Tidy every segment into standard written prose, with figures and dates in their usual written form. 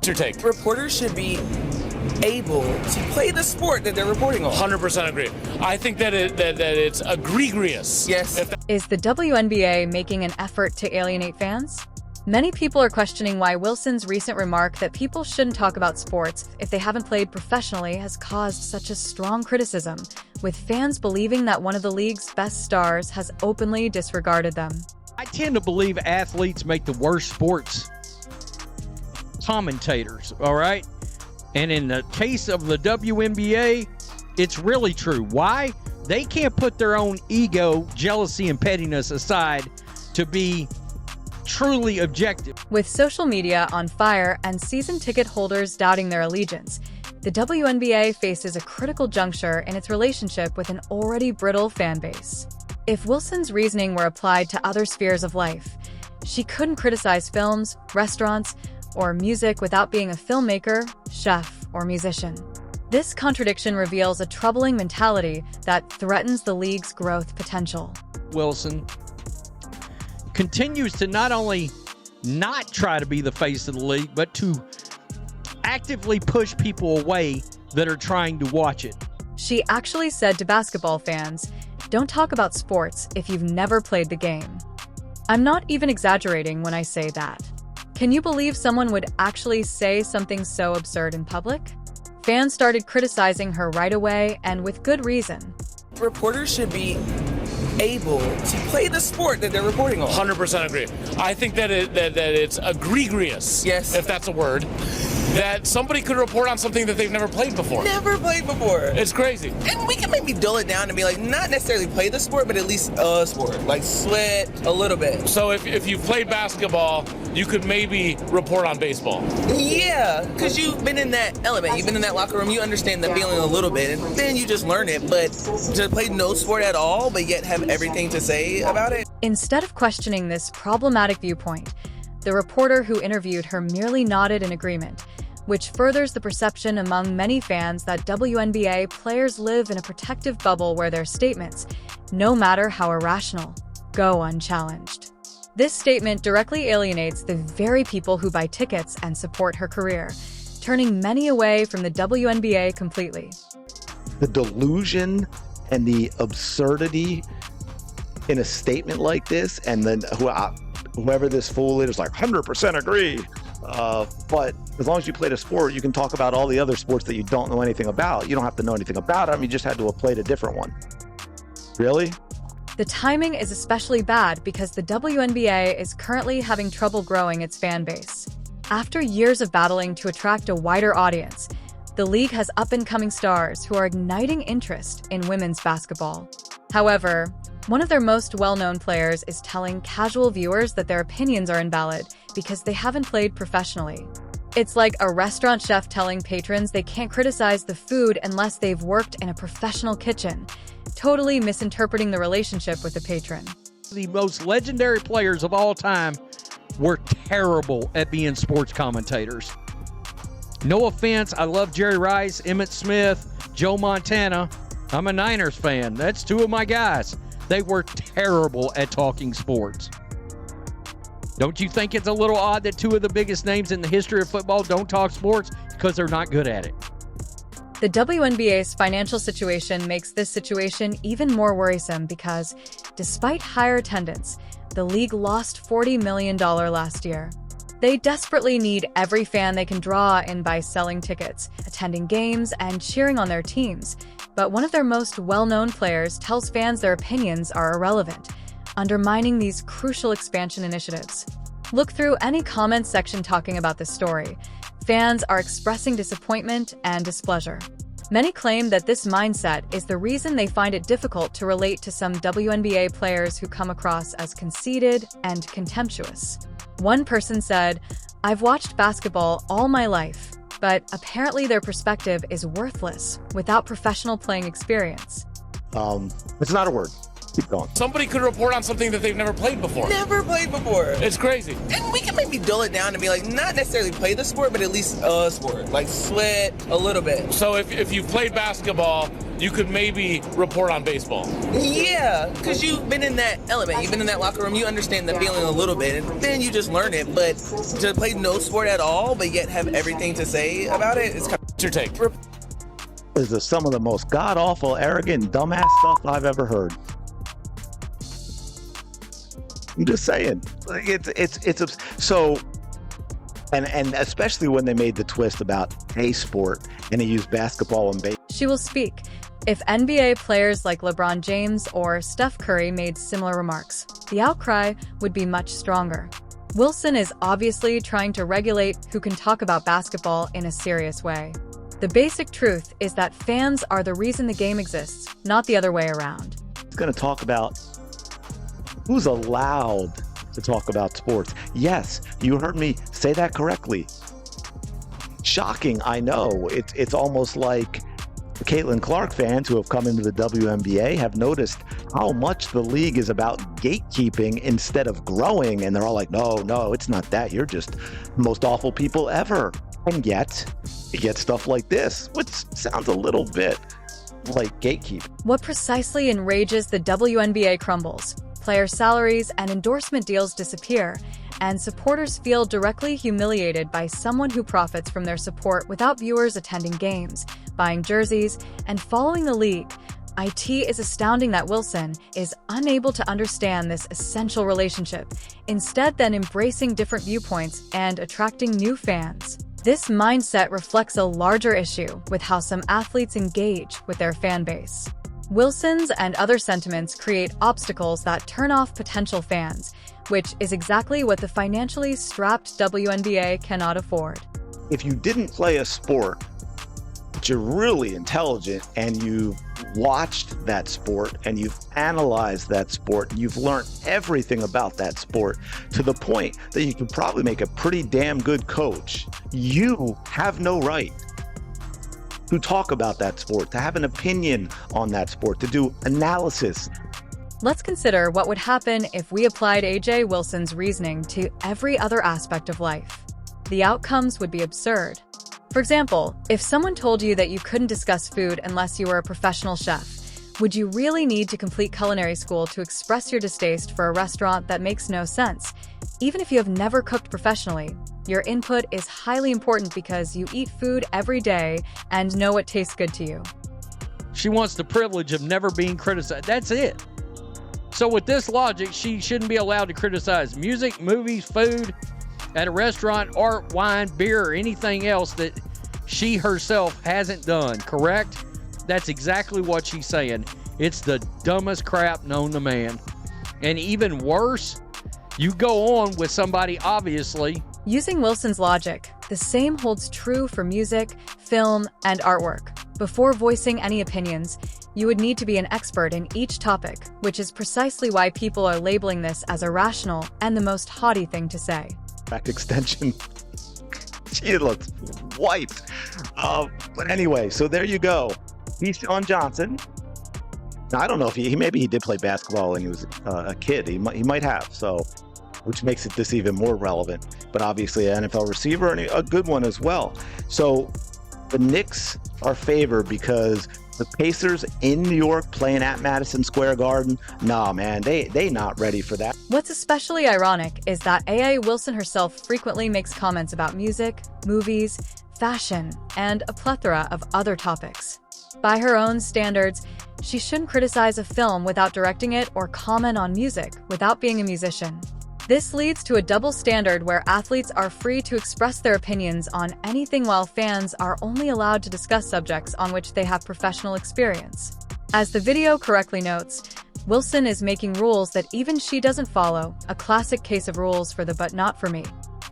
What's your take? Reporters should be able to play the sport that they're reporting on. 100% agree. I think that it's egregious. Yes. Is the WNBA making an effort to alienate fans? Many people are questioning why Wilson's recent remark that people shouldn't talk about sports if they haven't played professionally has caused such a strong criticism, with fans believing that one of the league's best stars has openly disregarded them. I tend to believe athletes make the worst sports commentators, all right? And in the case of the WNBA, it's really true. Why? They can't put their own ego, jealousy, and pettiness aside to be truly objective. With social media on fire and season ticket holders doubting their allegiance, the WNBA faces a critical juncture in its relationship with an already brittle fan base. If Wilson's reasoning were applied to other spheres of life, she couldn't criticize films, restaurants, or music without being a filmmaker, chef, or musician. This contradiction reveals a troubling mentality that threatens the league's growth potential. Wilson continues to not only not try to be the face of the league, but to actively push people away that are trying to watch it. She actually said to basketball fans, "Don't talk about sports if you've never played the game." I'm not even exaggerating when I say that. Can you believe someone would actually say something so absurd in public? Fans started criticizing her right away, and with good reason. Reporters should be able to play the sport that they're reporting on. 100% agree. I think that it's egregious. Yes. If that's a word. That somebody could report on something that they've never played before. Never played before. It's crazy. And we can maybe dull it down and be like, not necessarily play the sport, but at least a sport. Like sweat a little bit. So if you've played basketball, you could maybe report on baseball. Yeah, because you've been in that element. You've been in that locker room. You understand the feeling a little bit. And then you just learn it. But to play no sport at all, but yet have everything to say about it. Instead of questioning this problematic viewpoint, the reporter who interviewed her merely nodded in agreement, which furthers the perception among many fans that WNBA players live in a protective bubble where their statements, no matter how irrational, go unchallenged. This statement directly alienates the very people who buy tickets and support her career, turning many away from the WNBA completely. The delusion and the absurdity in a statement like this, and then whoever this fool is like 100% agree. But as long as you played a sport, you can talk about all the other sports that you don't know anything about. You don't have to know anything about them. You just had to have played a different one. Really? The timing is especially bad because the WNBA is currently having trouble growing its fan base. After years of battling to attract a wider audience, the league has up-and-coming stars who are igniting interest in women's basketball. However, one of their most well-known players is telling casual viewers that their opinions are invalid because they haven't played professionally. It's like a restaurant chef telling patrons they can't criticize the food unless they've worked in a professional kitchen, totally misinterpreting the relationship with the patron. The most legendary players of all time were terrible at being sports commentators. No offense, I love Jerry Rice, Emmitt Smith, Joe Montana. I'm a Niners fan. That's two of my guys. They were terrible at talking sports. Don't you think it's a little odd that two of the biggest names in the history of football don't talk sports? Because they're not good at it. The WNBA's financial situation makes this situation even more worrisome because, despite higher attendance, the league lost $40 million last year. They desperately need every fan they can draw in by selling tickets, attending games, and cheering on their teams. But one of their most well-known players tells fans their opinions are irrelevant, undermining these crucial expansion initiatives. Look through any comment section talking about this story. Fans are expressing disappointment and displeasure. Many claim that this mindset is the reason they find it difficult to relate to some WNBA players who come across as conceited and contemptuous. One person said, "I've watched basketball all my life, but apparently their perspective is worthless without professional playing experience." It's not a word. Keep going. Somebody could report on something that they've never played before. Never played before. It's crazy. And we can maybe dull it down and be like, not necessarily play the sport, but at least a sport. Like sweat a little bit. So if you've played basketball, you could maybe report on baseball. Yeah, because you've been in that element. You've been in that locker room. You understand the feeling a little bit. And then you just learn it. But to play no sport at all, but yet have everything to say about it, it's kind What's your take? This is some of the most god-awful, arrogant, dumbass stuff I've ever heard. I'm just saying. Like, it's so, and especially when they made the twist about a sport and they used basketball and baseball. She will speak if NBA players like LeBron James or Steph Curry made similar remarks. The outcry would be much stronger. Wilson is obviously trying to regulate who can talk about basketball in a serious way. The basic truth is that fans are the reason the game exists, not the other way around. It's going to talk about who's allowed to talk about sports. Yes, you heard me say that correctly. Shocking, I know. It's almost like the Caitlin Clark fans who have come into the WNBA have noticed how much the league is about gatekeeping instead of growing. And they're all like, no, it's not that. You're just the most awful people ever. And yet, you get stuff like this, which sounds a little bit like gatekeeping. What precisely enrages the WNBA crumbles? Player salaries and endorsement deals disappear, and supporters feel directly humiliated by someone who profits from their support without viewers attending games, buying jerseys, and following the league. It is astounding that Wilson is unable to understand this essential relationship, instead than embracing different viewpoints and attracting new fans. This mindset reflects a larger issue with how some athletes engage with their fan base. Wilson's and other sentiments create obstacles that turn off potential fans, which is exactly what the financially strapped WNBA cannot afford. If you didn't play a sport, but you're really intelligent and you've watched that sport and you've analyzed that sport, and you've learned everything about that sport to the point that you can probably make a pretty damn good coach, you have no right to talk about that sport, to have an opinion on that sport, to do analysis. Let's consider what would happen if we applied A.J. Wilson's reasoning to every other aspect of life. The outcomes would be absurd. For example, if someone told you that you couldn't discuss food unless you were a professional chef, would you really need to complete culinary school to express your distaste for a restaurant that makes no sense? Even if you have never cooked professionally, your input is highly important because you eat food every day and know what tastes good to you. She wants the privilege of never being criticized. That's it. So with this logic, she shouldn't be allowed to criticize music, movies, food at a restaurant, art, wine, beer, or anything else that she herself hasn't done, correct? That's exactly what she's saying. It's the dumbest crap known to man. And even worse, you go on with somebody, obviously. Using Wilson's logic, the same holds true for music, film, and artwork. Before voicing any opinions, you would need to be an expert in each topic, which is precisely why people are labeling this as irrational and the most haughty thing to say. Back extension. She looks wiped. But anyway, so there you go. He's Sean Johnson. Now, I don't know if maybe he did play basketball when he was a kid. He might have, so which makes it this even more relevant. But obviously an NFL receiver and a good one as well. So the Knicks are favored because the Pacers in New York playing at Madison Square Garden. Nah, man, they not ready for that. What's especially ironic is that A.A. Wilson herself frequently makes comments about music, movies, fashion, and a plethora of other topics. By her own standards, she shouldn't criticize a film without directing it or comment on music without being a musician. This leads to a double standard where athletes are free to express their opinions on anything while fans are only allowed to discuss subjects on which they have professional experience. As the video correctly notes, Wilson is making rules that even she doesn't follow, a classic case of rules for the but not for me.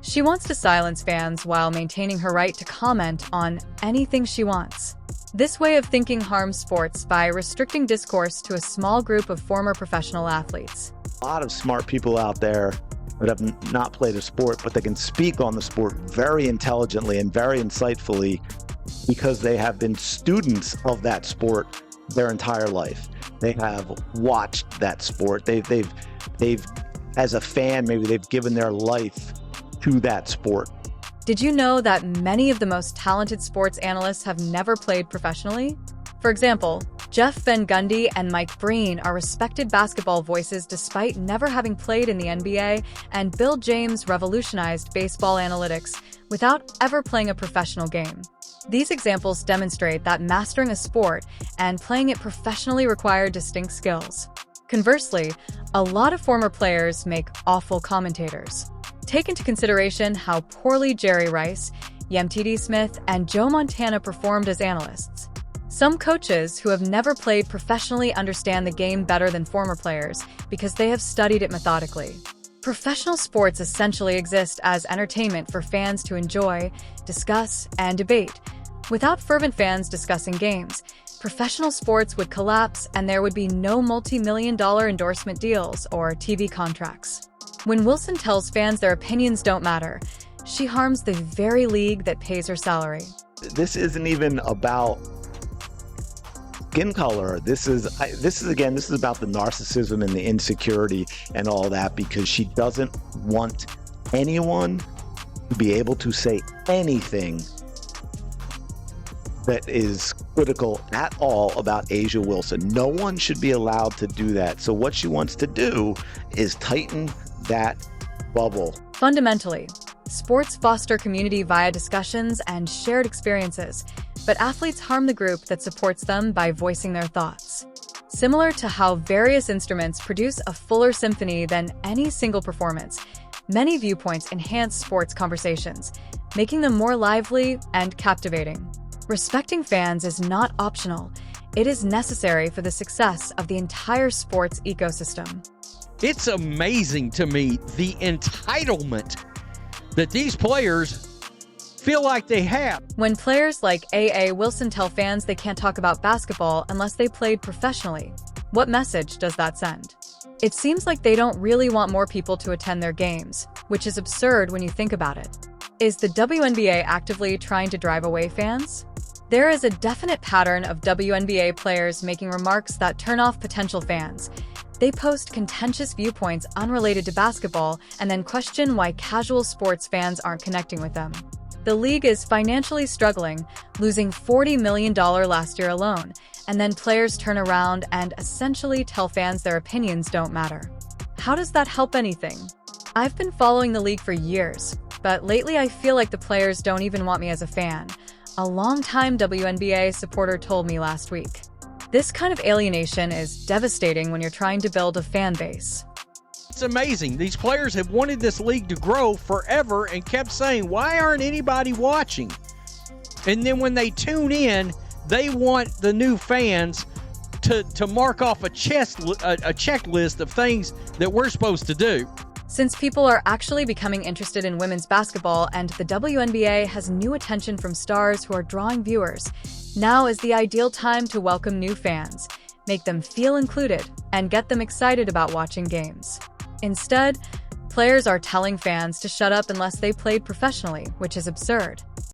She wants to silence fans while maintaining her right to comment on anything she wants. This way of thinking harms sports by restricting discourse to a small group of former professional athletes. A lot of smart people out there that have not played a sport, but they can speak on the sport very intelligently and very insightfully because they have been students of that sport their entire life. They have watched that sport. They've as a fan, maybe they've given their life to that sport. Did you know that many of the most talented sports analysts have never played professionally? For example, Jeff Van Gundy and Mike Breen are respected basketball voices despite never having played in the NBA, and Bill James revolutionized baseball analytics without ever playing a professional game. These examples demonstrate that mastering a sport and playing it professionally require distinct skills. Conversely, a lot of former players make awful commentators. Take into consideration how poorly Jerry Rice, Yemtd Smith, and Joe Montana performed as analysts. Some coaches who have never played professionally understand the game better than former players because they have studied it methodically. Professional sports essentially exist as entertainment for fans to enjoy, discuss, and debate. Without fervent fans discussing games, professional sports would collapse and there would be no multi-million-dollar endorsement deals or TV contracts. When Wilson tells fans their opinions don't matter, she harms the very league that pays her salary. This isn't even about skin color. This is about the narcissism and the insecurity and all that, because she doesn't want anyone to be able to say anything that is critical at all about A'ja Wilson. No one should be allowed to do that. So what she wants to do is tighten that bubble. Fundamentally, sports foster community via discussions and shared experiences, but athletes harm the group that supports them by voicing their thoughts. Similar to how various instruments produce a fuller symphony than any single performance, many viewpoints enhance sports conversations, making them more lively and captivating. Respecting fans is not optional. It is necessary for the success of the entire sports ecosystem. It's amazing to me the entitlement that these players feel like they have. When players like A.A. Wilson tell fans they can't talk about basketball unless they played professionally, what message does that send? It seems like they don't really want more people to attend their games, which is absurd when you think about it. Is the WNBA actively trying to drive away fans? There is a definite pattern of WNBA players making remarks that turn off potential fans. They post contentious viewpoints unrelated to basketball and then question why casual sports fans aren't connecting with them. The league is financially struggling, losing $40 million last year alone, and then players turn around and essentially tell fans their opinions don't matter. How does that help anything? I've been following the league for years, but lately I feel like the players don't even want me as a fan, a longtime WNBA supporter told me last week. This kind of alienation is devastating when you're trying to build a fan base. It's amazing. These players have wanted this league to grow forever and kept saying, why aren't anybody watching? And then when they tune in, they want the new fans to mark off a checklist of things that we're supposed to do. Since people are actually becoming interested in women's basketball and the WNBA has new attention from stars who are drawing viewers, now is the ideal time to welcome new fans, make them feel included, and get them excited about watching games. Instead, players are telling fans to shut up unless they played professionally, which is absurd.